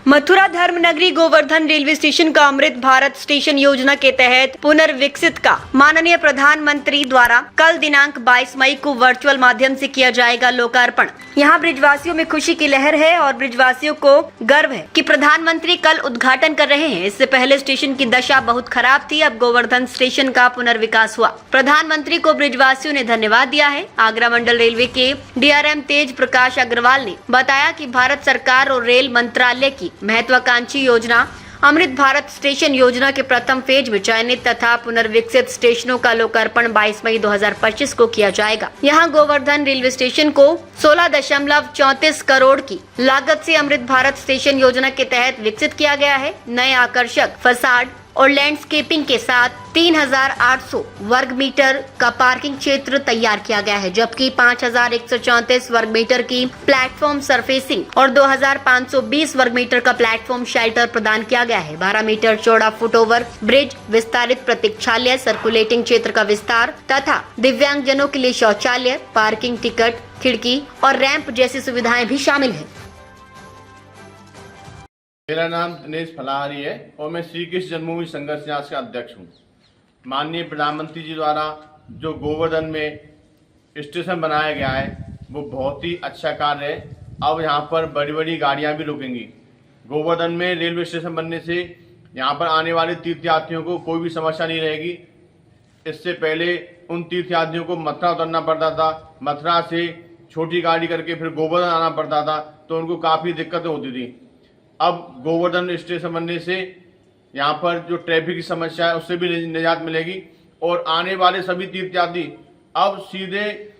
Mathura धर्मनगरी Govardhan railway station का Amrit Bharat station योजना के तहत पुनर्विकसित का माननीय प्रधानमंत्री द्वारा कल दिनांक 22 मई को वर्चुअल माध्यम से किया जाएगा लोकार्पण। यहाँ ब्रिजवासियों में खुशी की लहर है और ब्रिजवासियों को गर्व है कि प्रधानमंत्री कल उद्घाटन कर रहे हैं। इससे पहले स्टेशन की दशा बहुत खराब थी, अब गोवर्धन स्टेशन का पुनर्विकास हुआ। प्रधानमंत्री को ब्रिजवासियों ने धन्यवाद दिया है। आगरा मंडल रेलवे के DRM तेज प्रकाश अग्रवाल ने बताया कि भारत सरकार और रेल मंत्रालय की महत्वाकांक्षी योजना अमृत भारत स्टेशन योजना के प्रथम फेज में चयनित तथा पुनर्विकसित स्टेशनों का लोकार्पण 22 मई 2025 को किया जाएगा। यहां गोवर्धन रेलवे स्टेशन को 16.34 करोड़ की लागत से अमृत भारत स्टेशन योजना के तहत विकसित किया गया है। नए आकर्षक फसाड और लैंडस्केपिंग के साथ 3,800 वर्ग मीटर का पार्किंग क्षेत्र तैयार किया गया है, जबकि 5,134 वर्ग मीटर की प्लेटफॉर्म सरफेसिंग और 2,520 वर्ग मीटर का प्लेटफॉर्म शेल्टर प्रदान किया गया है। 12 मीटर चौड़ा फुटओवर ब्रिज, विस्तारित प्रतीक्षालय, सर्कुलेटिंग क्षेत्र का विस्तार तथा दिव्यांगजनों के लिए शौचालय, पार्किंग, टिकट, खिड़की और रैंप जैसी सुविधाएं भी शामिल है। मेरा नाम दिनेश फलाहारी है और मैं श्री कृष्ण जन्मभूमि संघर्ष न्यास का अध्यक्ष हूँ। माननीय प्रधानमंत्री जी द्वारा जो गोवर्धन में स्टेशन बनाया गया है वो बहुत ही अच्छा कार्य है। अब यहाँ पर बड़ी बड़ी गाड़ियाँ भी रुकेंगी। गोवर्धन में रेलवे स्टेशन बनने से यहाँ पर आने वाले तीर्थयात्रियों को कोई भी समस्या नहीं रहेगी। इससे पहले उन तीर्थयात्रियों को मथुरा उतरना पड़ता था, मथुरा से छोटी गाड़ी करके फिर गोवर्धन आना पड़ता था, तो उनको काफ़ी दिक्कतें होती थी। अब गोवर्धन स्टेशन बनने से यहाँ पर जो ट्रैफिक की समस्या है उससे भी निजात मिलेगी और आने वाले सभी तीर्थयात्री अब सीधे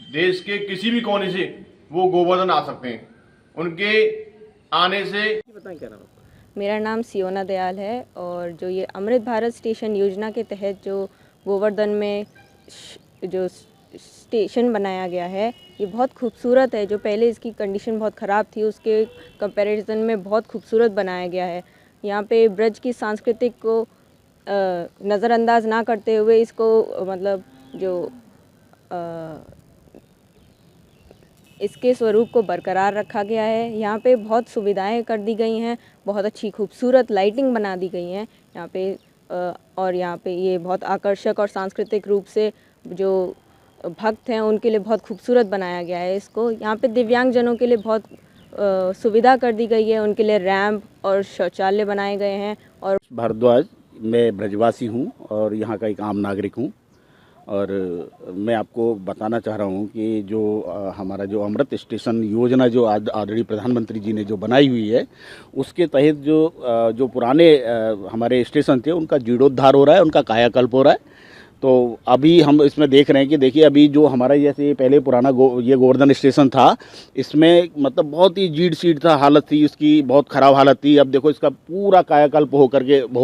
देश के किसी भी कोने से वो गोवर्धन आ सकते हैं। उनके आने से मेरा नाम सियोना दयाल है और जो ये अमृत भारत स्टेशन योजना के तहत जो गोवर्धन में जो स्टेशन बनाया गया है ये बहुत खूबसूरत है। जो पहले इसकी कंडीशन बहुत ख़राब थी उसके कंपैरिजन में बहुत खूबसूरत बनाया गया है। यहाँ पे ब्रज की सांस्कृतिक को नज़रअंदाज ना करते हुए इसको मतलब जो इसके स्वरूप को बरकरार रखा गया है। यहाँ पे बहुत सुविधाएं कर दी गई हैं, बहुत अच्छी खूबसूरत लाइटिंग बना दी गई हैं यहाँ पे और यहाँ पे ये बहुत आकर्षक और सांस्कृतिक रूप से जो भक्त हैं उनके लिए बहुत खूबसूरत बनाया गया है इसको। यहाँ पे दिव्यांगजनों के लिए बहुत सुविधा कर दी गई है, उनके लिए रैंप और शौचालय बनाए गए हैं। और भारद्वाज, मैं ब्रजवासी हूँ और यहाँ का एक आम नागरिक हूँ और मैं आपको बताना चाह रहा हूँ कि जो हमारा जो अमृत स्टेशन योजना जो आदरणीय प्रधानमंत्री जी ने जो बनाई हुई है उसके तहत जो पुराने हमारे स्टेशन थे उनका जीर्णोद्धार हो रहा है, उनका कायाकल्प हो रहा है। तो अभी हम इसमें देख रहे हैं कि देखिए अभी जो हमारा जैसे पहले पुराना ये गोवर्धन स्टेशन था इसमें मतलब बहुत ही जीर्ण शीर्ण था, हालत थी उसकी, बहुत ख़राब हालत थी। अब देखो इसका पूरा कायाकल्प हो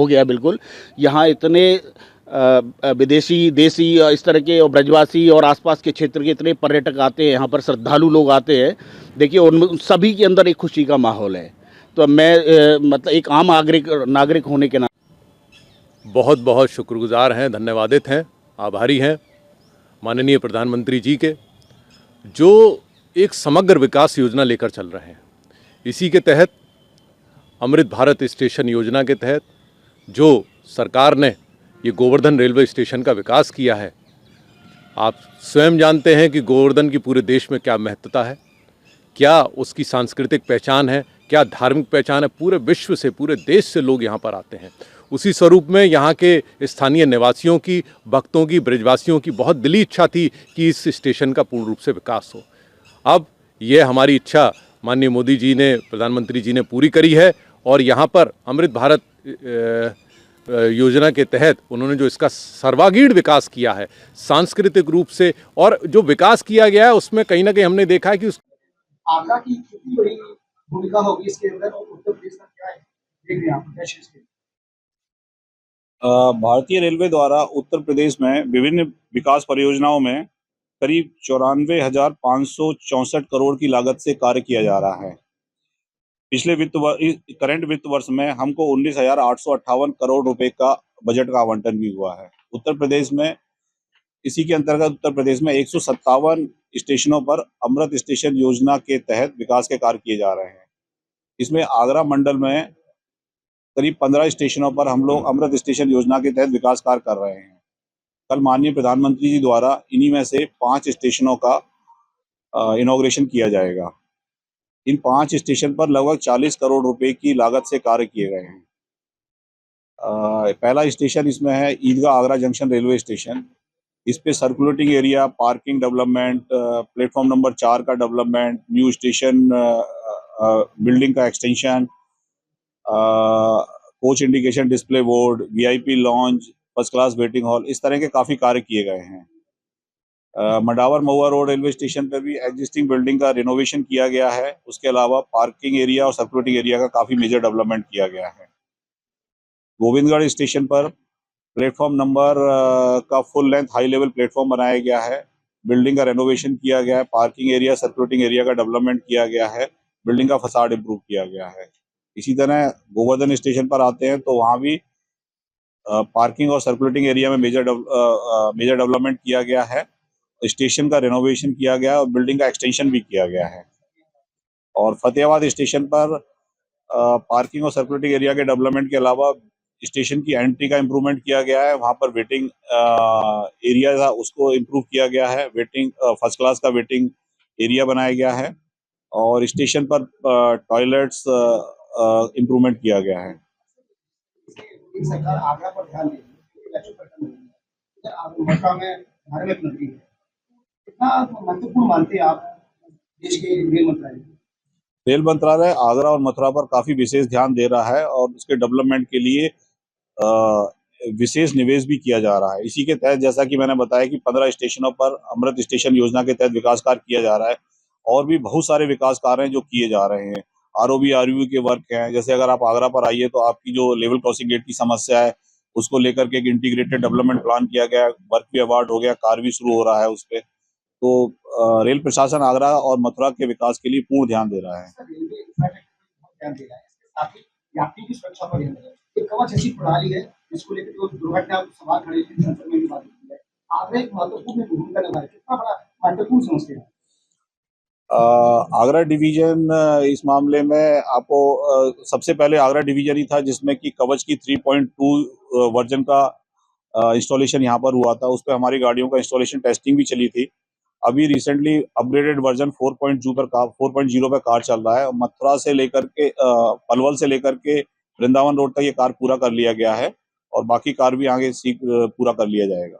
गया बिल्कुल। यहाँ इतने विदेशी, देसी इस तरह के और ब्रजवासी और आसपास के क्षेत्र के इतने पर्यटक आते हैं, यहाँ पर श्रद्धालु लोग आते हैं। देखिए उन सभी के अंदर एक खुशी का माहौल है। तो मैं मतलब एक आम नागरिक होने के बहुत बहुत शुक्रगुजार हैं, धन्यवादित हैं, आभारी हैं माननीय प्रधानमंत्री जी के, जो एक समग्र विकास योजना लेकर चल रहे हैं। इसी के तहत अमृत भारत स्टेशन योजना के तहत जो सरकार ने ये गोवर्धन रेलवे स्टेशन का विकास किया है, आप स्वयं जानते हैं कि गोवर्धन की पूरे देश में क्या महत्वता है, क्या उसकी सांस्कृतिक पहचान है, क्या धार्मिक पहचान है। पूरे विश्व से, पूरे देश से लोग यहाँ पर आते हैं। उसी स्वरूप में यहाँ के स्थानीय निवासियों की, भक्तों की, ब्रजवासियों की बहुत दिली इच्छा थी कि इस स्टेशन का पूर्ण रूप से विकास हो। अब ये हमारी इच्छा माननीय मोदी जी ने, प्रधानमंत्री जी ने पूरी करी है और यहाँ पर अमृत भारत योजना के तहत उन्होंने जो इसका सर्वांगीण विकास किया है सांस्कृतिक रूप से, और जो विकास किया गया है उसमें कहीं ना कहीं हमने देखा है कि आगरा की कितनी बड़ी भूमिका होगी इसके अंदर और उत्तर प्रदेश का क्या है देख रहे हैं आप? भारतीय रेलवे द्वारा उत्तर प्रदेश में विभिन्न विकास परियोजनाओं में करीब 94,564 करोड़ की लागत से कार्य किया जा रहा है। पिछले करंट वित्त वर्ष में हमको 19,858 करोड़ रुपए का बजट का आवंटन भी हुआ है। उत्तर प्रदेश में इसी के अंतर्गत उत्तर प्रदेश में 157 स्टेशनों पर अमृत स्टेशन योजना के तहत विकास के कार्य किए जा रहे हैं। इसमें आगरा मंडल में करीब 15 स्टेशनों पर हम लोग अमृत स्टेशन योजना के तहत विकास कार्य कर रहे हैं। कल माननीय प्रधानमंत्री जी द्वारा इन्हीं में से 5 स्टेशनों का इनॉग्रेशन किया जाएगा। इन 5 स्टेशन पर लगभग 40 करोड़ रुपए की लागत से कार्य किए गए हैं। पहला स्टेशन इसमें है ईदगाह आगरा जंक्शन रेलवे स्टेशन। इस पे circulating area, parking development, platform number 4 का डेवलपमेंट, न्यू स्टेशन बिल्डिंग का extension, coach indication display board, VIP lounge, first class waiting hall, इस तरह के काफ़ी कार्य किए गए हैं। मंडावर महुआ रोड रेलवे स्टेशन पर भी एग्जिस्टिंग बिल्डिंग का रिनोवेशन किया गया है। उसके अलावा पार्किंग एरिया और सर्कुलेटिंग एरिया का काफ़ी मेजर डेवलपमेंट किया गया है। गोविंदगढ़ स्टेशन पर प्लेटफॉर्म नंबर का full length high level platform बनाया गया है। बिल्डिंग का रेनोवेशन किया गया है। पार्किंग एरिया, सर्कुलेटिंग एरिया का डेवलपमेंट किया गया है। बिल्डिंग का फसाड इम्प्रूव किया गया है। इसी तरह गोवर्धन स्टेशन पर आते हैं तो वहाँ भी पार्किंग और सर्कुलेटिंग एरिया में मेजर डेवलपमेंट किया गया है। स्टेशन का रेनोवेशन किया गया है और बिल्डिंग का एक्सटेंशन भी किया गया है। और फतेहाबाद स्टेशन पर पार्किंग और सर्कुलेटिंग एरिया के डेवलपमेंट के अलावा स्टेशन की एंट्री का इम्प्रूवमेंट किया गया है। वहाँ पर वेटिंग एरिया था, उसको इम्प्रूव किया गया है। वेटिंग फर्स्ट क्लास का वेटिंग एरिया बनाया गया है और स्टेशन पर टॉयलेट्स इम्प्रूवमेंट किया गया है। सरकार आगरा पर ध्यान दे रही है, मेट्रो पैटर्न नहीं है। आप मथुरा में धार्मिक नगरी है, कितना महत्वपूर्ण मानते हैं आप देश के रेल मंत्रालय? रेल मंत्रालय आगरा और मथुरा पर काफी विशेष ध्यान दे रहा है और उसके डेवलपमेंट के लिए विशेष निवेश भी किया जा रहा है। इसी के तहत जैसा कि मैंने बताया कि 15 स्टेशनों पर अमृत स्टेशन योजना के तहत विकास कार्य किया जा रहा है और भी बहुत सारे विकास कार्य हैं जो किए जा रहे हैं। आरओबी आरयू के वर्क हैं। जैसे अगर आप आगरा पर आइए तो आपकी जो लेवल क्रॉसिंग गेट की समस्या है उसको लेकर के एक इंटीग्रेटेड डेवलपमेंट प्लान किया गया है। वर्क भी अवार्ड हो गया, कार्य भी शुरू हो रहा है उस पर। तो रेल प्रशासन आगरा और मथुरा के विकास के लिए पूर्ण ध्यान दे रहा है। रेलवे इंफ्रास्ट्रक्चर पर ध्यान दे रहा है, इसके साथ ही यात्री की सुरक्षा पर ध्यान दे रहा है। एक कवच ऐसी प्रणाली है जिसको लेकर जो दुर्घटना सवाल खड़े थे संसद में भी बात की है। आगरा एक महत्वपूर्ण भूमिका निभा है, कितना बड़ा महत्वपूर्ण समझते हैं? आगरा डिवीजन इस मामले में आपको सबसे पहले आगरा डिवीजन ही था जिसमें कि कवच की 3.2 वर्जन का इंस्टॉलेशन यहाँ पर हुआ था। उस पर हमारी गाड़ियों का इंस्टॉलेशन टेस्टिंग भी चली थी। अभी रिसेंटली अपग्रेडेड वर्जन 4.0 पर कार चल रहा है। मथुरा से लेकर के पलवल से लेकर के वृंदावन रोड तक ये कार पूरा कर लिया गया है और बाकी कार भी आगे पूरा कर लिया जाएगा।